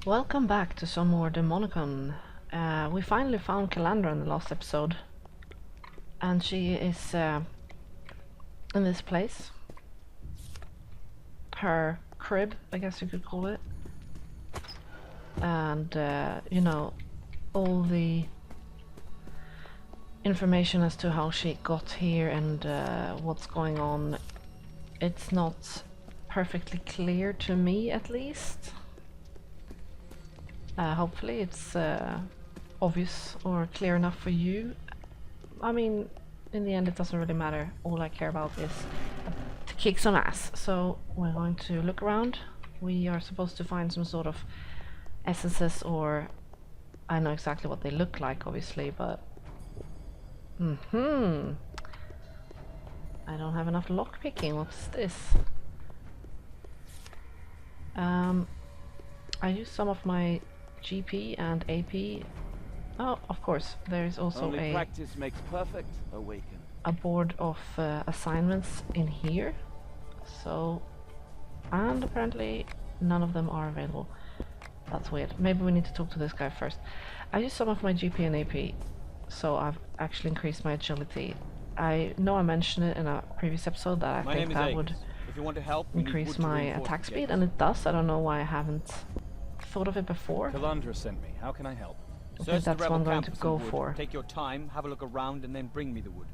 Welcome back to some more Demonicon. We finally found Calandra in the last episode, and she is in this place. Her crib, I guess you could call it. And, you know, all the information as to how she got here and what's going on, it's not perfectly clear to me, at least. Hopefully it's obvious or clear enough for you. I mean, in the end it doesn't really matter. All I care about is to kick some ass. So we're going to look around. We are supposed to find some sort of essences, or I know exactly what they look like, obviously, but I don't have enough lockpicking. What's this? I used some of my GP and AP. Oh, of course, there is also Only practice makes perfect. Awaken. a board of assignments in here. So, and apparently none of them are available. That's weird. Maybe we need to talk to this guy first. I used some of my GP and AP, so I've actually increased my agility. I know I mentioned it in a previous episode that I think that would If you want to help, increase my attack speed, and it does. I don't know why I haven't thought of it before. Calandra sent me. How can I help? I think that's what I'm going to go for. Take your time, have a look around, and then bring me the wood.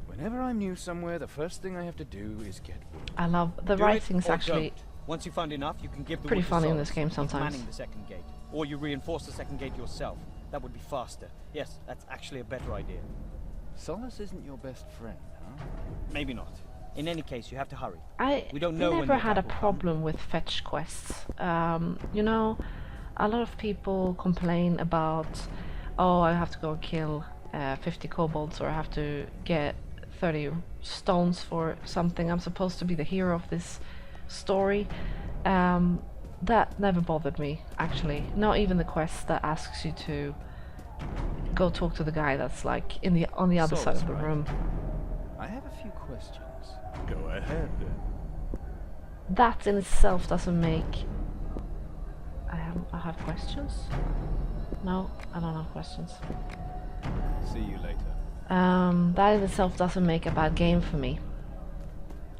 Whenever I'm new somewhere, the first thing I have to do is get wood. I love the writing's actually Once you find enough, you can give the pretty wood to funny in Soros. this game He's sometimes. manning the second gate, or you reinforce the second gate yourself. That would be faster. Yes, that's actually a better idea. Solace isn't your best friend, huh? Maybe not. In any case, you have to hurry. I We don't know when never the had a attack will come. problem with fetch quests. You know, a lot of people complain about, oh, I have to go kill 50 kobolds, or I have to get 30 stones for something. I'm supposed to be the hero of this story. That never bothered me, actually. Not even the quest that asks you to go talk to the guy that's like on the other side of the room. I have a few questions. Go ahead. That in itself doesn't make... I have questions? No, I don't have questions. See you later. That in itself doesn't make a bad game for me.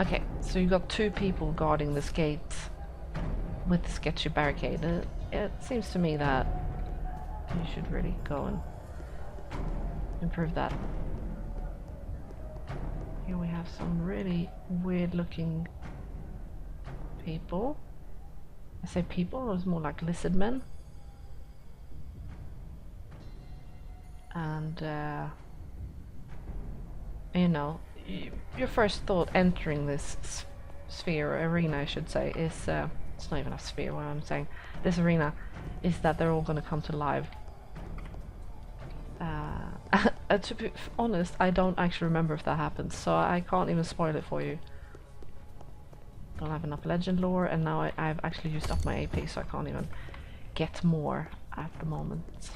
Okay, so you got two people guarding this gate with the sketchy barricade. It seems to me that you should really go and improve that. Here we have some really weird looking people. I say people, it's more like lizardmen. And you know, your first thought entering this sphere, or arena I should say, is it's not even a sphere, what I'm saying, this arena, is that they're all gonna come to life. To be honest, I don't actually remember if that happens, so I can't even spoil it for you. Don't have enough legend lore, and now I've actually used up my AP, so I can't even get more at the moment.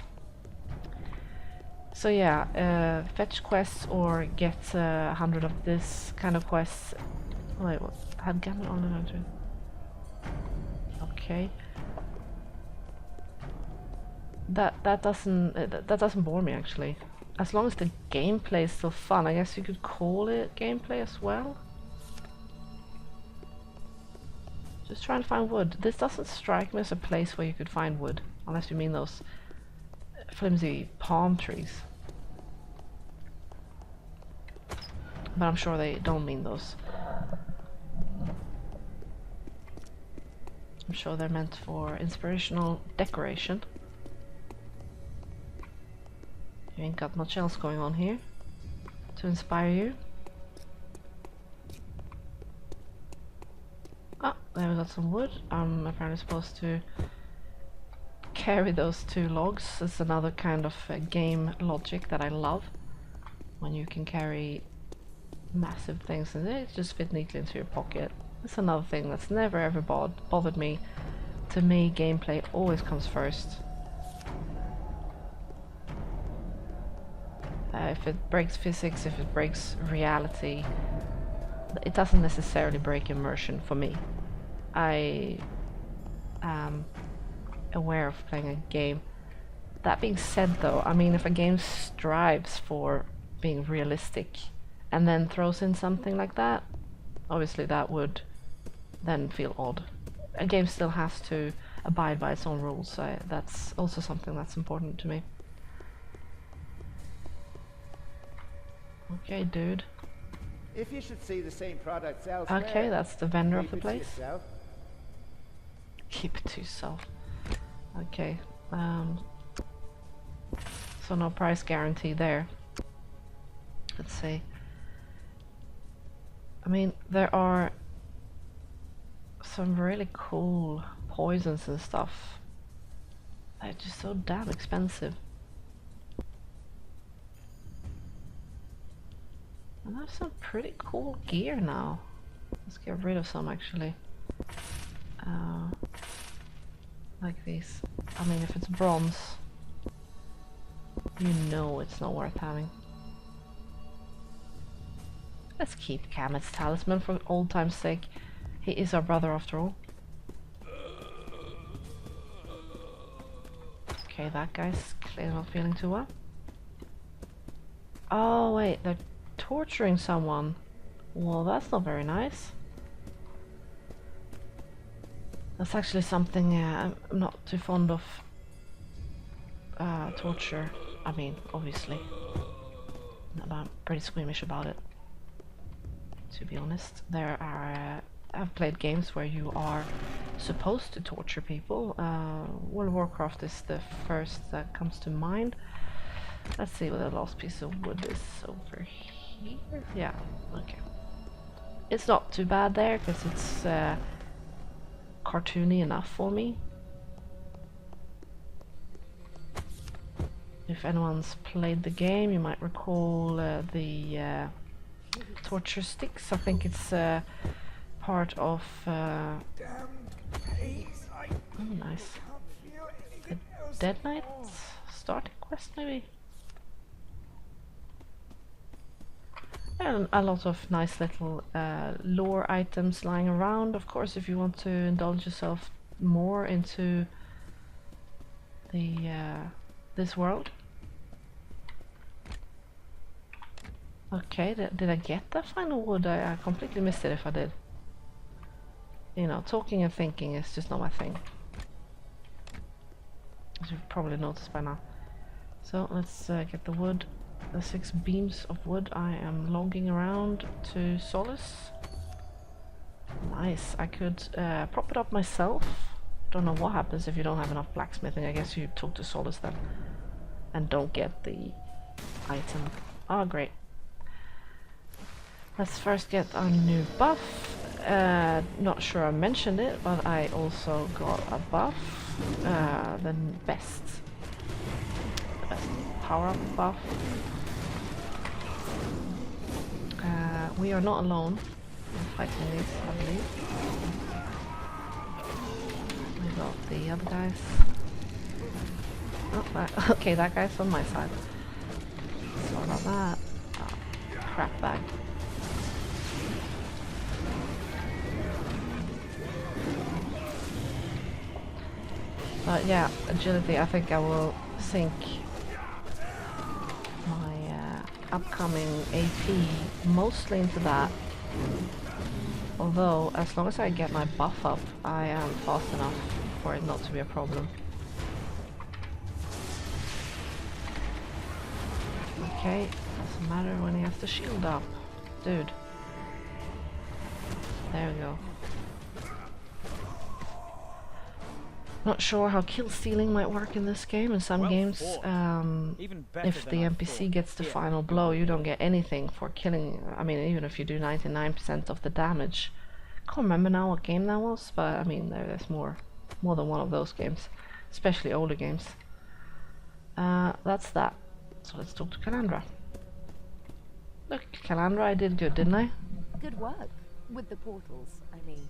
So yeah, fetch quests or get 100 of this kind of quests. Wait, what? Had Gammon on it? Okay. That doesn't bore me, actually. As long as the gameplay is still fun, I guess you could call it gameplay as well. Just trying to find wood. This doesn't strike me as a place where you could find wood, unless you mean those flimsy palm trees. But I'm sure they don't mean those. I'm sure they're meant for inspirational decoration. You ain't got much else going on here to inspire you. Oh, there we got some wood. I'm apparently supposed to carry those 2 logs. It's another kind of game logic that I love. When you can carry massive things and they just fit neatly into your pocket. It's another thing that's never ever bothered me. To me, gameplay always comes first. If it breaks physics, if it breaks reality, it doesn't necessarily break immersion for me. I aware of playing a game. That being said though, I mean if a game strives for being realistic and then throws in something like that, obviously that would then feel odd. A game still has to abide by its own rules, so that's also something that's important to me. Okay, dude. If you should see the same products elsewhere, Okay, that's the vendor of keep the it to place. yourself. Keep it to yourself. Okay, so no price guarantee there. Let's see. I mean, there are some really cool poisons and stuff. They're just so damn expensive. And I have some pretty cool gear now. Let's get rid of some actually. Like these. I mean, if it's bronze, you know it's not worth having. Let's keep Kamet's talisman for old time's sake. He is our brother after all. Okay, that guy's clearly not feeling too well. Oh wait, they're torturing someone. Well, that's not very nice. That's actually something I'm not too fond of. Torture. I mean, obviously. But I'm pretty squeamish about it. To be honest, there are. I've played games where you are supposed to torture people. World of Warcraft is the first that comes to mind. Let's see what the last piece of wood is over here. Yeah, okay. It's not too bad there because it's cartoony enough for me. If anyone's played the game, you might recall the torture sticks. I think it's part of oh, nice. The Dead Knights starting quest, maybe. And a lot of nice little lore items lying around. Of course, if you want to indulge yourself more into the this world. Okay, did I get that final wood? I completely missed it if I did. You know, talking and thinking is just not my thing. As you've probably noticed by now. So let's get the wood. The 6 beams of wood I am logging around to Solace. Nice, I could prop it up myself. Don't know what happens if you don't have enough blacksmithing. I guess you talk to Solace then. And don't get the item. Oh, great. Let's first get our new buff. Not sure I mentioned it, but I also got a buff. The best power-up buff. We are not alone in fighting these, I believe. We got the other guys. Oh, okay, that guy's on my side. Sorry about that. Oh, crap bag. But yeah, agility, I think I will sink my upcoming AP mostly into that. Although, as long as I get my buff up, I am fast enough for it not to be a problem. Okay, doesn't matter when he has the shield up. Dude. There we go. Not sure how kill stealing might work in this game. In some games, if the NPC gets the final blow, you don't get anything for killing. I mean, even if you do 99% of the damage. Can't remember now what game that was, but I mean, there's more than one of those games, especially older games. That's that. So let's talk to Calandra. Look, Calandra, I did good, didn't I? Good work with the portals, I mean.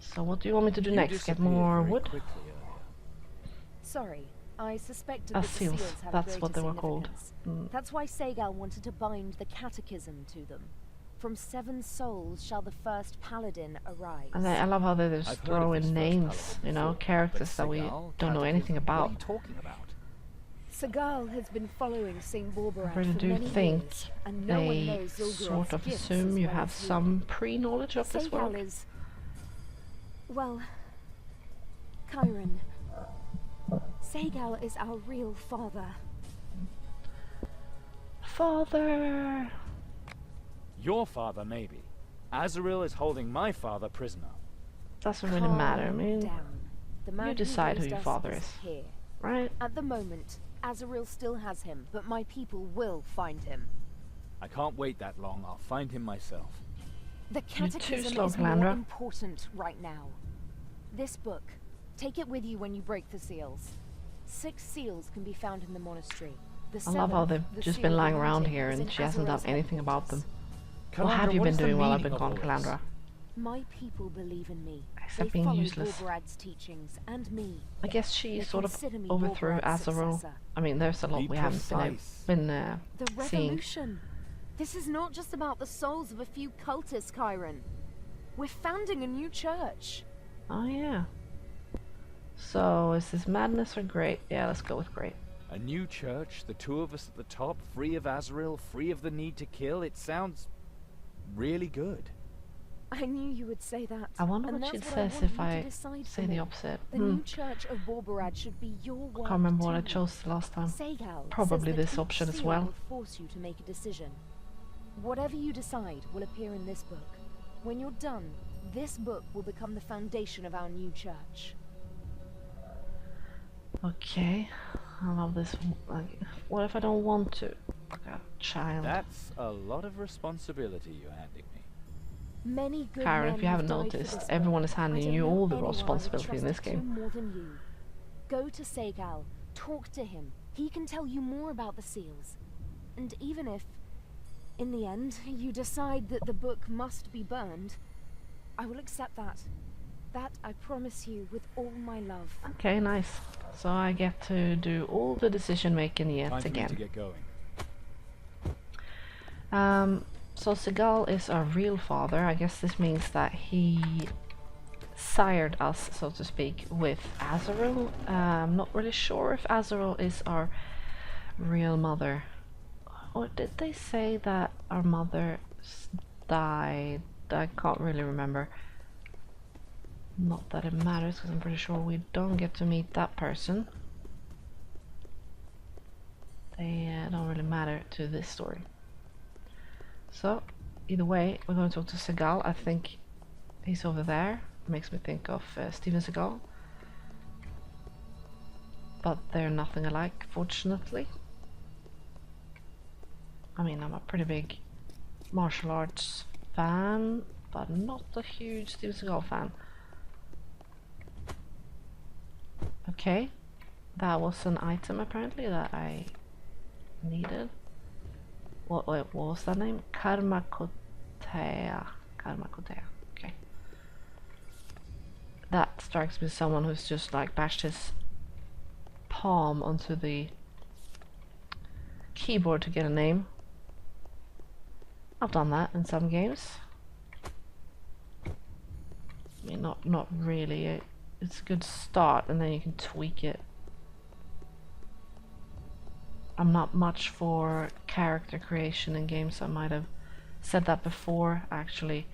So what do you want me to do next? Get more wood? Sorry, I suspected that the seals. have That's greater what they were called. significance. That's why Segal wanted to bind the catechism to them. From 7 souls shall the first paladin arise. And I love how they just I've heard throw of this in first names, paladin you know, before, characters but that we Segal, don't know anything Catechism, about. What are you talking about? Segal has been following Saint Borberad I really for do many think years, and no one they knows sort Zul'Gurub's of gifts assume as you well have as he. some pre-knowledge of this world. Segal is... well... Chiron. Segal is our real father. Father! Your father, maybe. Azrael is holding my father prisoner. Doesn't really matter, I mean, Down. The man you decide who raised your us father is, here. right? At the moment, Azrael still has him, but my people will find him. I can't wait that long. I'll find him myself. The You're too catechism slow, is more Calandra. important right now. This book, take it with you when you break the seals. 6 seals can be found in the monastery. The I love how 7th, they've the just seal been of lying the around mountain, here is and in she hasn't done Azrael's anything about them. headquarters. What have you Calandra, what been is the doing while I've meaning been of gone, all this? Calandra? My people believe in me. Except They being follow useless. Borberad's teachings and me. I guess she They sort of consider me overthrew Borberad's Azrael. successor. I mean, there's a lot Be we haven't precise. been The seeing. revolution. This is not just about the souls of a few cultists, Chiron. We're founding a new church. Oh yeah. So, is this madness or great? Yeah, let's go with great. A new church, the 2 of us at the top, free of Azrael, free of the need to kill. It sounds really good. I knew you would say that. I wonder and what that's she'd what I says want if you I to decide say for the me. opposite. The new church of Borberad should be your work. Can't remember what I too. chose the last time. Segal Probably says that this each option as seal well. will force you to make a decision. Whatever you decide will appear in this book. When you're done, this book will become the foundation of our new church. Okay. I love this. Like, what if I don't want to? Like a child. That's a lot of responsibility you're handing me. Many good Karen, men if you have haven't died for noticed, this everyone work. is handing I don't you know all the anyone I would responsibility in trust this it to game. more than you. Go to Segal, talk to him. He can tell you more about the seals. And even if, in the end, you decide that the book must be burned, I will accept that. That I promise you with all my love. Okay, nice. So I get to do all the decision making yet Time for me to again. get going. So Segal is our real father. I guess this means that he sired us, so to speak, with Azrael. I'm not really sure if Azrael is our real mother. Or did they say that our mother died? I can't really remember. Not that it matters, because I'm pretty sure we don't get to meet that person. They don't really matter to this story. So, either way, we're going to talk to Segal. I think he's over there. Makes me think of Steven Seagal. But they're nothing alike, fortunately. I mean, I'm a pretty big martial arts fan, but not a huge Steven Seagal fan. Okay, that was an item apparently that I needed. What was that name? Karmakotea. Karmakotea. Okay. That strikes me as someone who's just like bashed his palm onto the keyboard to get a name. I've done that in some games. I mean, not really. It's a good start, and then you can tweak it. I'm not much for character creation in games. I might have said that before. I actually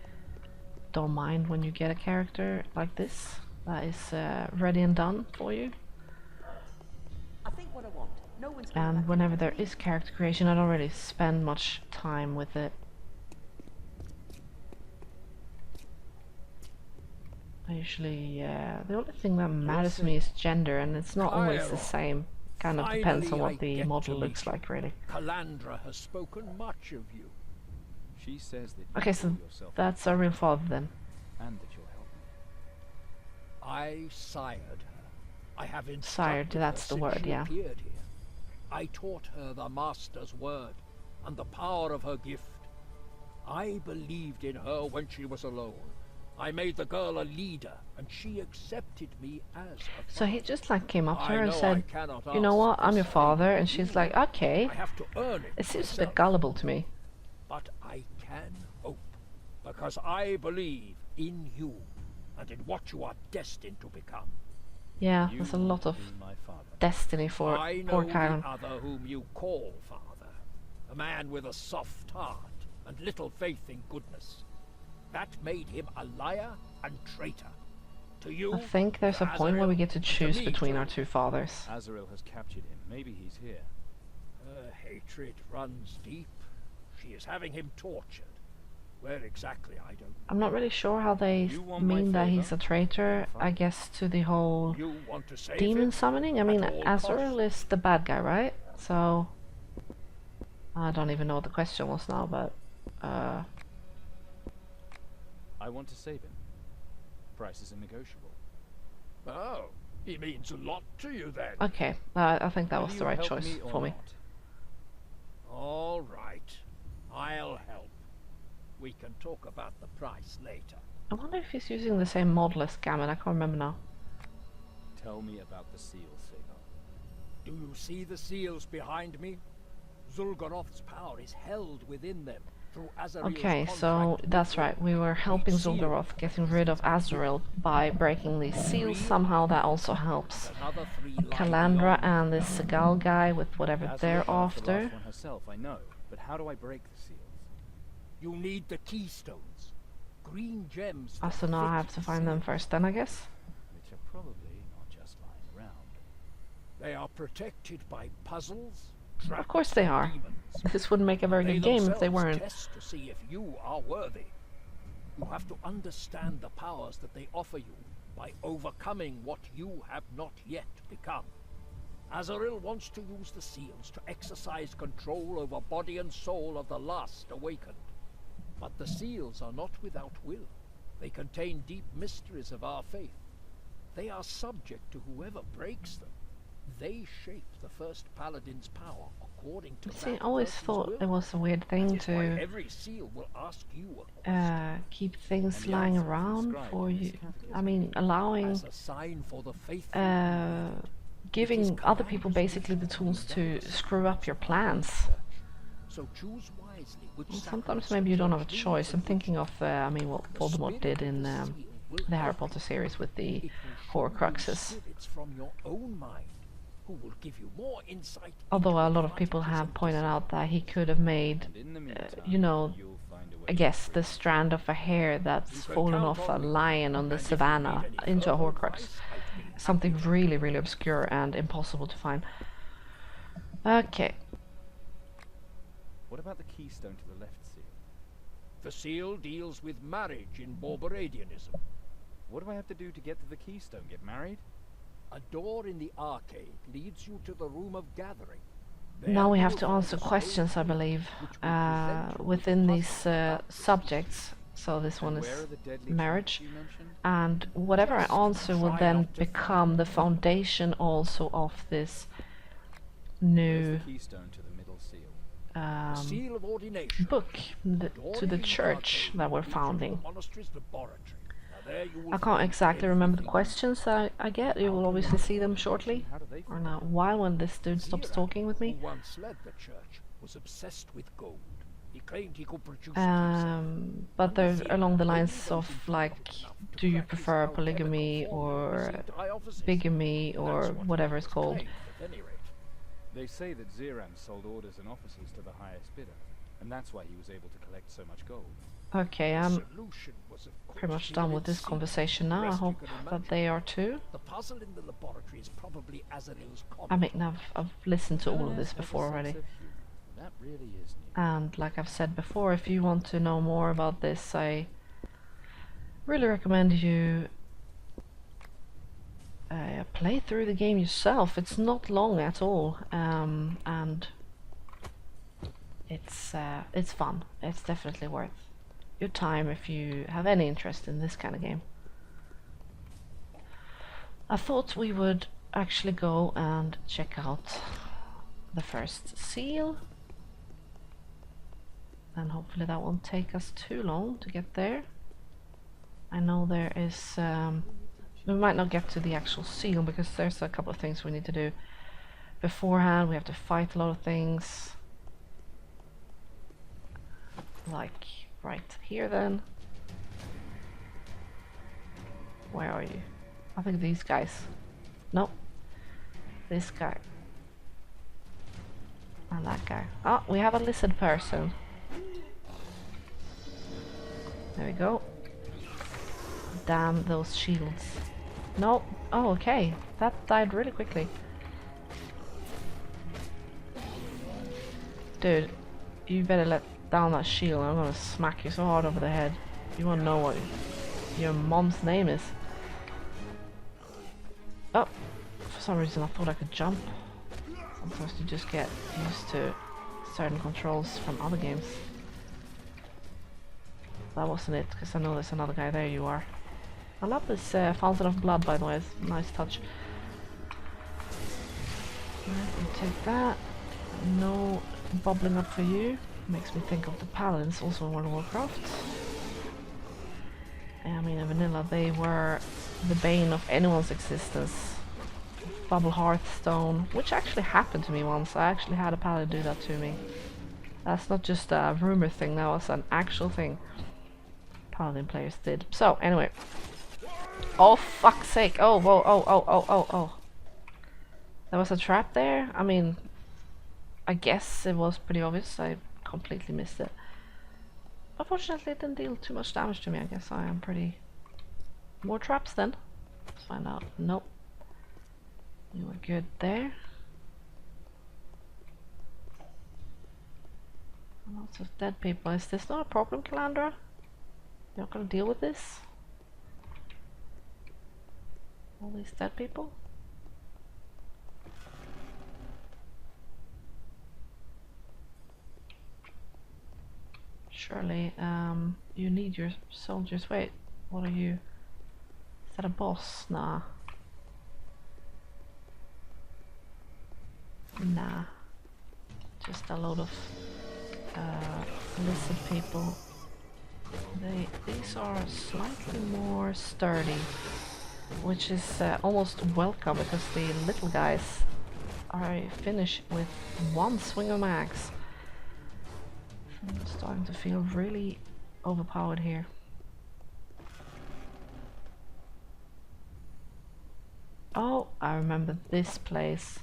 don't mind when you get a character like this that is ready and done for you. I think what I want. No one's coming And back whenever to there me. is character creation, I don't really spend much time with it. I usually, the only thing that matters to me is gender, and it's not always the Cairo. same. Kind of depends on Finally, I what the get model to looks meet like, really. Calandra has spoken much of you. She says that you Okay, so pull yourself that's our real father then. and that you'll help me. I sired her. I have instructed Sired, her that's the since word, she yeah. appeared here. I taught her the Master's word and the power of her gift. I believed in her when she was alone. I made the girl a leader, and she accepted me as a So he just like came up to I her and know I said, cannot you know ask what, I'm this your favor father, of and she's you. like, okay. I have to earn it It seems a myself, bit gullible to me. but I can hope. Because I believe in you and in what you are destined to become. Yeah, You there's a lot will of be my father. destiny for I know poor the Chiron. other whom you call father. A man with a soft heart and little faith in goodness. That made him a liar and traitor. To you, I think there's a to point where we Azrael, get to and choose me between too. our two fathers. Azrael has captured him. Maybe he's here. Her hatred runs deep. She is having him tortured. Where exactly, I don't know. I'm not really sure how they You want my mean that he's favor? a traitor, Fine. I guess, to the whole You want to save demon him? summoning. I At mean, all Azrael costs? is the bad guy, right? So I don't even know what the question was now, but I want to save him. Prices are negotiable. Oh, he means a lot to you then. okay, I think that Will was you the right help choice me or for me. not? All right, I'll help. We can talk about the price later. I wonder if he's using the same model as Gammon. I can't remember now. Tell me about the seal, Sagar. Do you see the seals behind me? Zul'Garoth's power is held within them through Azrael's Okay, so contract with that's him. right. We were helping Each seal Zul'Garoth getting rid of Azrael by breaking these seals. Somehow that also helps And another 3 lie Calandra beyond. and this Segal guy with whatever Azrael they're got off the last after. one herself, I know. But how do I break the seals? You need the keystones. Green gems. Ah, so now I have to find them first then, I guess. Which are probably not just lying around. They are protected by puzzles. Of course they are. Demons. This wouldn't make a very They good game if they themselves weren't. test to see if you are worthy. You have to understand the powers that they offer you by overcoming what you have not yet become. Azrael wants to use the seals to exercise control over body and soul of the last awakened. But the seals are not without will. They contain deep mysteries of our faith. They are subject to whoever breaks them. They shape the first paladin's power according to See, I that always person's thought will. it was a weird thing That is why to every seal will ask you a question. keep things And the lying answer is around inscribed for in this you. catechism. I mean, allowing As a sign for the faithful. giving other people basically the tools to screw up your plans. So choose wisely which And sometimes sacraments maybe you don't have a leads choice. I'm and thinking of, I mean, what the Voldemort spirit did of in the seal will the Harry help Potter you. series with the It will four show you cruxes. spirits from your own mind who will give you more insight Although into a the lot of people advantages have and pointed out that he could have made, And in the meantime, you know, you'll find a way I to guess free the me. strand of a hair that's You can fallen count off on a me. lion on the And if you savannah need any into a further Horcrux. advice, I'd be happy Something to really, really obscure and impossible to find. Okay, What about the keystone to the left seal? The seal deals with marriage in Borberadianism. What do I have to do to get to the keystone? Get married? A door in the arcade leads you to the room of gathering. now There we you have will to find answer a stone questions, I key, believe, which will present you with within a these puzzle about this subjects. So this one And is where are the deadly marriage. traps you mentioned? And whatever I Just answer will try then not to become the foundation also of this Where's new the keystone to the middle seal? The seal of ordination. book Door to in the church arcade that we're leads you to founding. the monastery's laboratory. Now there you will I can't find exactly remember the everything questions I get. You will obviously see them shortly. How do they Or find now, it? while when this dude stops Zira, talking with me. who once led the church, was obsessed with gold. He claimed he could produce it himself. But there's Zira, along the only lines those of who like, enough to do you practice prefer alchemical polygamy formula or received high offices. bigamy or That's what whatever he it's was called? claimed, at any rate. They say that Ziran sold orders and officers to the highest bidder, and that's why he was able to collect so much gold. Okay, The I'm solution was, of pretty course, much to done live with in this secret. conversation now. I Rest you hope can that imagine. they are too. The puzzle in the laboratory is probably Azrael's I comet. mean, I've listened to all of this Has a before sense already. of humor. That really is new. And like I've said before, if you want to know more about this, I really recommend you play through the game yourself. It's not long at all, and it's fun. It's definitely worth your time if you have any interest in this kind of game. I thought we would actually go and check out the first seal. And hopefully that won't take us too long to get there. I know there is we might not get to the actual seal because there's a couple of things we need to do beforehand. We have to fight a lot of things, like right here then. Where are you? I think these guys. Nope. This guy. And that guy. Oh, we have a lizard person. There we go. Damn those shields. No. Oh, okay. That died really quickly. Dude, you better let down that shield. I'm gonna smack you so hard over the head. You wanna know what your mom's name is? Oh, for some reason I thought I could jump. Sometimes you just get used to certain controls from other games. That wasn't it, because I know there's another guy. There you are. I love this fountain of blood, by the way. It's a nice touch. Right, you take that. No bubbling up for you. Makes me think of the paladins, also in World of Warcraft. I mean, in vanilla, they were the bane of anyone's existence. Bubble Hearthstone, which actually happened to me once. I actually had a paladin do that to me. That's not just a rumor thing, that was an actual thing. Paladin players did. So, anyway. Oh, fuck's sake. Oh, whoa, oh. There was a trap there? I mean, I guess it was pretty obvious. I completely missed it. Unfortunately, it didn't deal too much damage to me. I guess I am pretty... More traps then. Let's find out. Nope. You were good there. Lots of dead people. Is this not a problem, Calandra? You're not gonna deal with this? All these dead people? Surely, you need your soldiers. Wait, what are you? Is that a boss? Nah. Nah. Just a load of lizard people. These are slightly more sturdy, which is almost welcome, because the little guys are finished with one swing of mags. I'm starting to feel really overpowered here. Oh, I remember this place,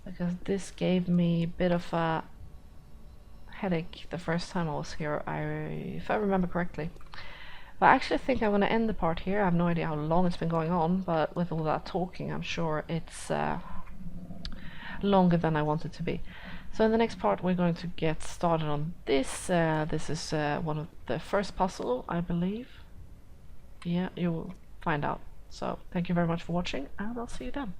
because this gave me a bit of a headache the first time I was here, if I remember correctly. But I actually think I'm going to end the part here. I have no idea how long it's been going on, but with all that talking, I'm sure it's longer than I want it to be. So in the next part we're going to get started on this. This is one of the first puzzle, I believe. Yeah, you will find out. So thank you very much for watching, and I'll see you then.